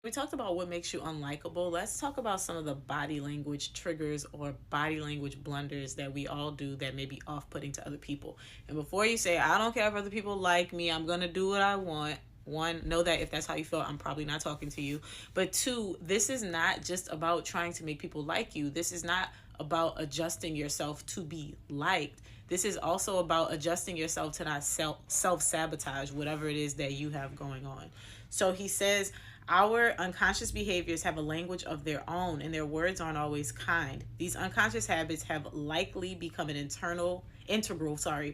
We talked about what makes you unlikable. Let's talk about some of the body language triggers or body language blunders that we all do that may be off putting to other people. And before you say, I don't care if other people like me, I'm going to do what I want. One, know that if that's how you feel, I'm probably not talking to you. But two, this is not just about trying to make people like you. This is not about adjusting yourself to be liked. This is also about adjusting yourself to not self sabotage whatever it is that you have going on. So he says, our unconscious behaviors have a language of their own, and their words aren't always kind. These unconscious habits have likely become an integral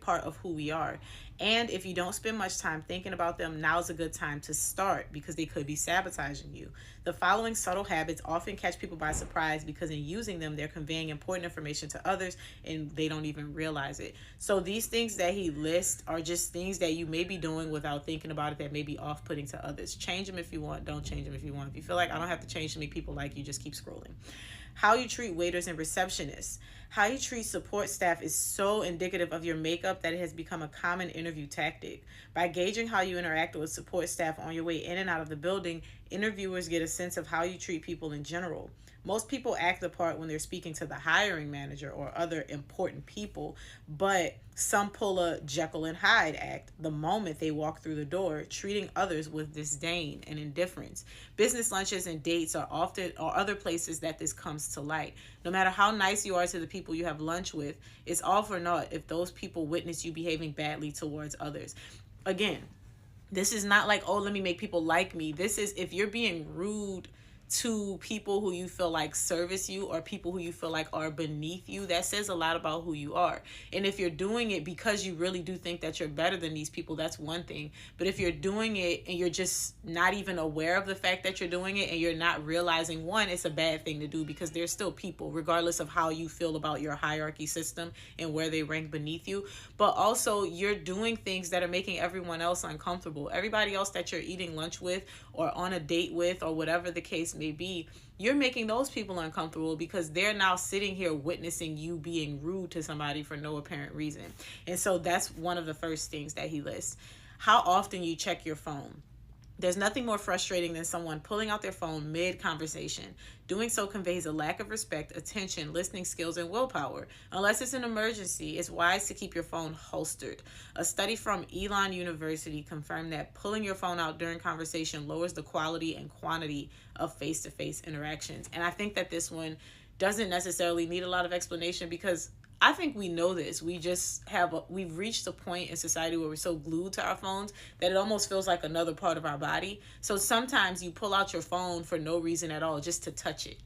part of who we are. And if you don't spend much time thinking about them, now's a good time to start because they could be sabotaging you. The following subtle habits often catch people by surprise because in using them, they're conveying important information to others and they don't even realize it. So these things that he lists are just things that you may be doing without thinking about it that may be off-putting to others. Change them if you want. Don't change them if you want. If you feel like I don't have to change to make people like you, just keep scrolling. How you treat waiters and receptionists. How you treat support staff is so indicative of your makeup that it has become a common interview tactic. By gauging how you interact with support staff on your way in and out of the building, interviewers get a sense of how you treat people in general. Most people act the part when they're speaking to the hiring manager or other important people, but some pull a Jekyll and Hyde act the moment they walk through the door, treating others with disdain and indifference. Business lunches and dates are often or other places that this comes to light. No matter how nice you are to the people you have lunch with, it's all for naught if those people witness you behaving badly towards others. Again, this is not like, oh, let me make people like me. This is if you're being rude to people who you feel like service you or people who you feel like are beneath you, that says a lot about who you are. And if you're doing it because you really do think that you're better than these people, that's one thing. But if you're doing it and you're just not even aware of the fact that you're doing it and you're not realizing, one, it's a bad thing to do because they're still people, regardless of how you feel about your hierarchy system and where they rank beneath you. But also, you're doing things that are making everyone else uncomfortable. Everybody else that you're eating lunch with or on a date with or whatever the case may be, you're making those people uncomfortable because they're now sitting here witnessing you being rude to somebody for no apparent reason. And so that's one of the first things that he lists. How often you check your phone. There's nothing more frustrating than someone pulling out their phone mid-conversation. Doing so conveys a lack of respect, attention, listening skills, and willpower. Unless it's an emergency, it's wise to keep your phone holstered. A study from Elon University confirmed that pulling your phone out during conversation lowers the quality and quantity of face-to-face interactions. And I think that this one doesn't necessarily need a lot of explanation because I think we know this. We've reached a point in society where we're so glued to our phones that it almost feels like another part of our body. So sometimes you pull out your phone for no reason at all, just to touch it,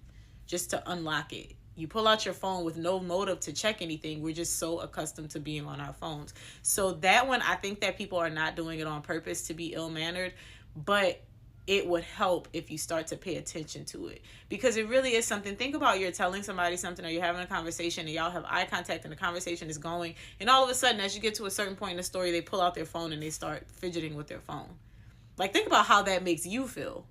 just to unlock it. You pull out your phone with no motive to check anything. We're just so accustomed to being on our phones. So that one, I think that people are not doing it on purpose to be ill-mannered, but it would help if you start to pay attention to it because it really is something. Think about you're telling somebody something or you're having a conversation and y'all have eye contact and the conversation is going, and all of a sudden as you get to a certain point in the story they pull out their phone and they start fidgeting with their phone. Like, think about how that makes you feel.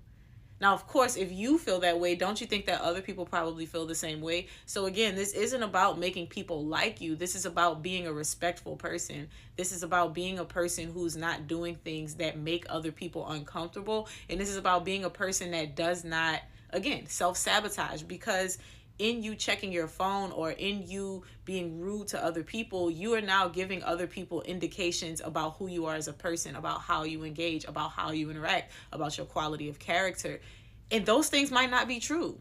Now, of course, if you feel that way, don't you think that other people probably feel the same way? So again, this isn't about making people like you. This is about being a respectful person. This is about being a person who's not doing things that make other people uncomfortable. And this is about being a person that does not, again, self-sabotage, because in you checking your phone or in you being rude to other people, you are now giving other people indications about who you are as a person, about how you engage, about how you interact, about your quality of character. And those things might not be true.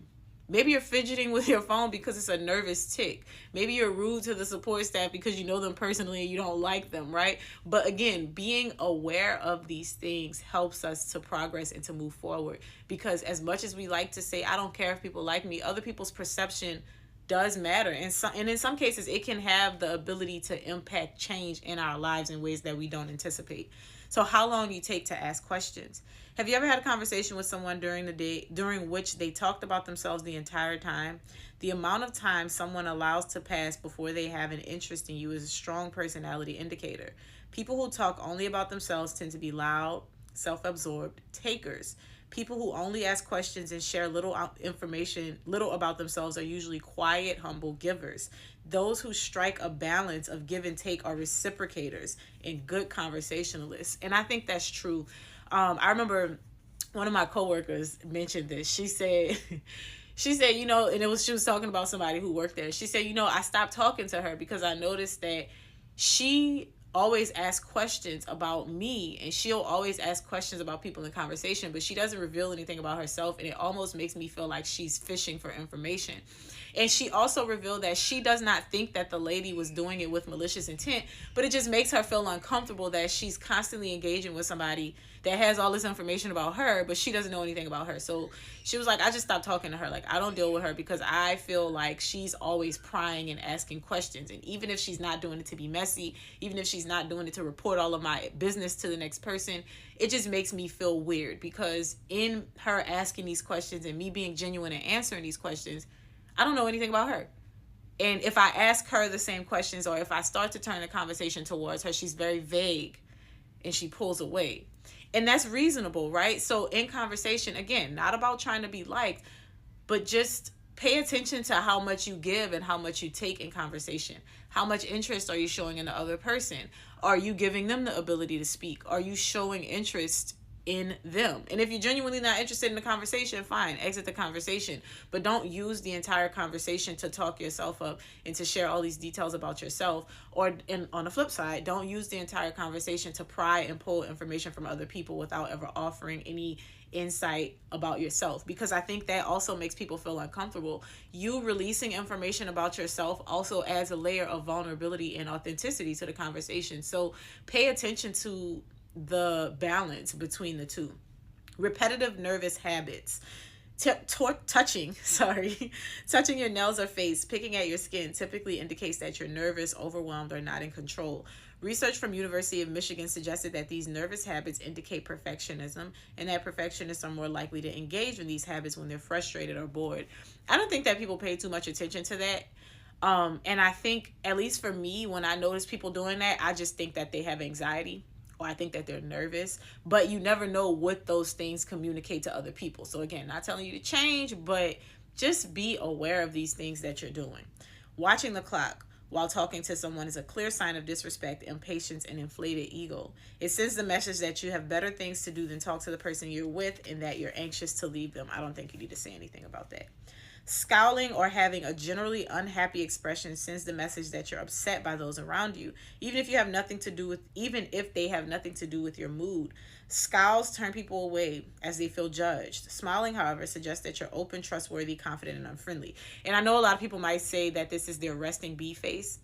Maybe you're fidgeting with your phone because it's a nervous tick. Maybe you're rude to the support staff because you know them personally and you don't like them, right? But again, being aware of these things helps us to progress and to move forward. Because as much as we like to say, I don't care if people like me, other people's perception does matter. And in some cases, it can have the ability to impact change in our lives in ways that we don't anticipate. So how long do you take to ask questions? Have you ever had a conversation with someone during the day during which they talked about themselves the entire time? The amount of time someone allows to pass before they have an interest in you is a strong personality indicator. People who talk only about themselves tend to be loud, self-absorbed takers. People who only ask questions and share little about themselves are usually quiet, humble givers. Those who strike a balance of give and take are reciprocators and good conversationalists. And I think that's true. I remember one of my coworkers mentioned this. She said, she said, you know, and she was talking about somebody who worked there. She said, you know, I stopped talking to her because I noticed that she always asks questions about me, and she'll always ask questions about people in conversation, but she doesn't reveal anything about herself, and it almost makes me feel like she's fishing for information. And she also revealed that she does not think that the lady was doing it with malicious intent, but it just makes her feel uncomfortable that she's constantly engaging with somebody that has all this information about her, but she doesn't know anything about her. So she was like, I just stopped talking to her. Like, I don't deal with her because I feel like she's always prying and asking questions. And even if she's not doing it to be messy, even if she's not doing it to report all of my business to the next person, it just makes me feel weird, because in her asking these questions and me being genuine and answering these questions, I don't know anything about her. And if I ask her the same questions, or if I start to turn the conversation towards her, she's very vague and she pulls away. And that's reasonable, right? So in conversation, again, not about trying to be liked, but just pay attention to how much you give and how much you take in conversation. How much interest are you showing in the other person? Are you giving them the ability to speak? Are you showing interest in them? And if you're genuinely not interested in the conversation, fine, exit the conversation. But don't use the entire conversation to talk yourself up and to share all these details about yourself. Or on the flip side, don't use the entire conversation to pry and pull information from other people without ever offering any insight about yourself, because I think that also makes people feel uncomfortable. You releasing information about yourself also adds a layer of vulnerability and authenticity to the conversation. So pay attention to the balance between the two. Repetitive nervous habits. Touching your nails or face, picking at your skin typically indicates that you're nervous, overwhelmed, or not in control. Research from University of Michigan suggested that these nervous habits indicate perfectionism, and that perfectionists are more likely to engage in these habits when they're frustrated or bored. I don't think that people pay too much attention to that. And I think, at least for me, when I notice people doing that, I just think that they have anxiety, or I think that they're nervous, but you never know what those things communicate to other people. So again, not telling you to change, but just be aware of these things that you're doing. Watching the clock while talking to someone is a clear sign of disrespect, impatience, and inflated ego. It sends the message that you have better things to do than talk to the person you're with, and that you're anxious to leave them. I don't think you need to say anything about that. Scowling or having a generally unhappy expression sends the message that you're upset by those around you, even if they have nothing to do with your mood. Scowls turn people away as they feel judged. Smiling, however, suggests that you're open, trustworthy, confident, and unfriendly. And I know a lot of people might say that this is their resting bee face,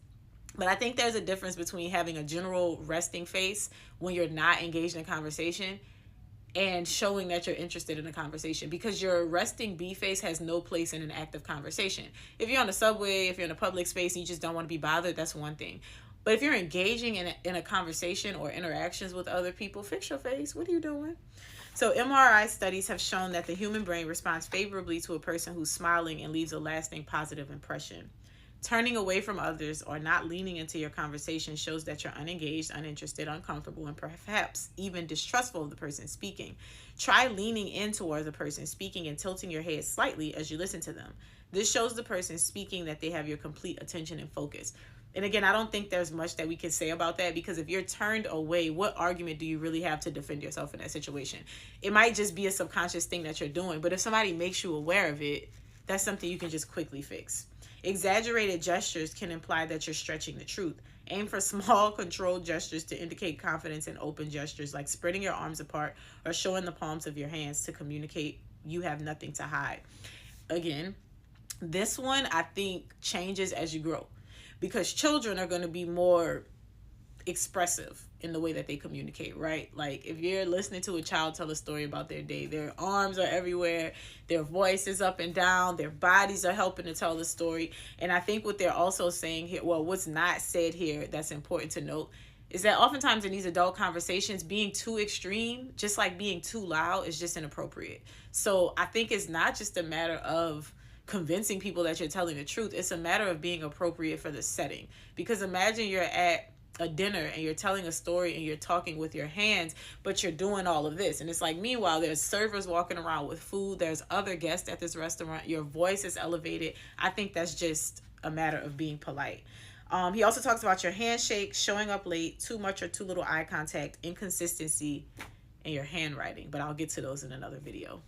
but I think there's a difference between having a general resting face when you're not engaged in conversation and showing that you're interested in a conversation, because your resting bee face has no place in an active conversation. If you're on the subway, if you're in a public space and you just don't want to be bothered, that's one thing. But if you're engaging in a conversation or interactions with other people, fix your face. What are you doing? So MRI studies have shown that the human brain responds favorably to a person who's smiling and leaves a lasting positive impression. Turning away from others or not leaning into your conversation shows that you're unengaged, uninterested, uncomfortable, and perhaps even distrustful of the person speaking. Try leaning in towards the person speaking and tilting your head slightly as you listen to them. This shows the person speaking that they have your complete attention and focus. And again, I don't think there's much that we can say about that, because if you're turned away, what argument do you really have to defend yourself in that situation? It might just be a subconscious thing that you're doing, but if somebody makes you aware of it, that's something you can just quickly fix. Exaggerated gestures can imply that you're stretching the truth. Aim for small, controlled gestures to indicate confidence, and open gestures like spreading your arms apart or showing the palms of your hands to communicate you have nothing to hide. Again, this one I think changes as you grow, because children are going to be more expressive in the way that they communicate, right? Like if you're listening to a child tell a story about their day, their arms are everywhere, their voice is up and down, their bodies are helping to tell the story. And I think what they're also saying here, well, what's not said here that's important to note, is that oftentimes in these adult conversations, being too extreme, just like being too loud, is just inappropriate. So I think it's not just a matter of convincing people that you're telling the truth. It's a matter of being appropriate for the setting. Because imagine you're at a dinner and you're telling a story and you're talking with your hands, but you're doing all of this. And it's like, meanwhile, there's servers walking around with food. There's other guests at this restaurant. Your voice is elevated. I think that's just a matter of being polite. He also talks about your handshake, showing up late, too much or too little eye contact, inconsistency, and your handwriting, but I'll get to those in another video.